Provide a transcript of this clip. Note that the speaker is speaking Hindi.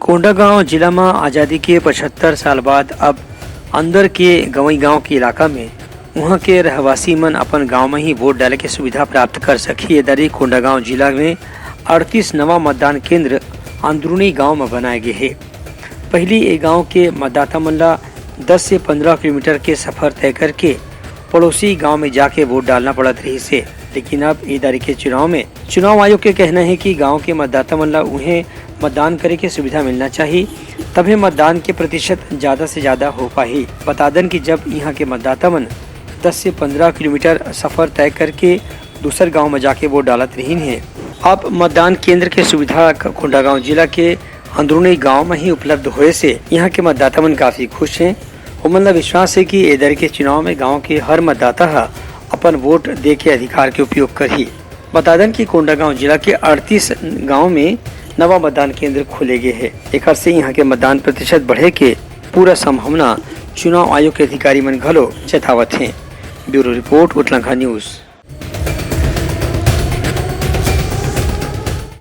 कोंडागांव जिला में आज़ादी के 75 साल बाद अब अंदर के गवई गांव के इलाका में वहां के रहवासी मन अपन गांव में ही वोट डाले के सुविधा प्राप्त कर सकी। दरी कोंडागांव जिला में 38 नवा मतदान केंद्र अंदरूनी गांव में बनाए गए हैं। पहली ये गांव के मतदाता मन ला 10 से 15 किलोमीटर के सफर तय करके पड़ोसी गांव में जाके वोट डालना पड़त रही से, लेकिन अब ई दारी के चुनाव में चुनाव आयोग के कहना है कि गांव के मतदाता मन ला उन्हें मतदान करे के सुविधा मिलना चाहिए, तभी मतदान के प्रतिशत ज्यादा से ज्यादा हो पाही। बता दें कि जब यहाँ के मतदाता मन 10 से 15 किलोमीटर सफर तय करके दूसर गांव में जाके वोट डालत रही है। अब मतदान केंद्र के सुविधा कोंडागांव जिला के अंदरूनी गांव में ही उपलब्ध होए से यहाँ के मतदाता मन काफी खुश हैं। उमन विश्वास है कि इधर के चुनाव में गांव के हर मतदाता अपन वोट दे के अधिकार के उपयोग करी। बता दें कि कोंडागांव जिला के 38 गांव में नवा मतदान केंद्र खोले गए हैं। एक से यहाँ के मतदान प्रतिशत बढ़े के पूरा संभावना चुनाव आयोग के अधिकारी मन घलो जतावत हैं। ब्यूरो रिपोर्ट उतलंघा न्यूज।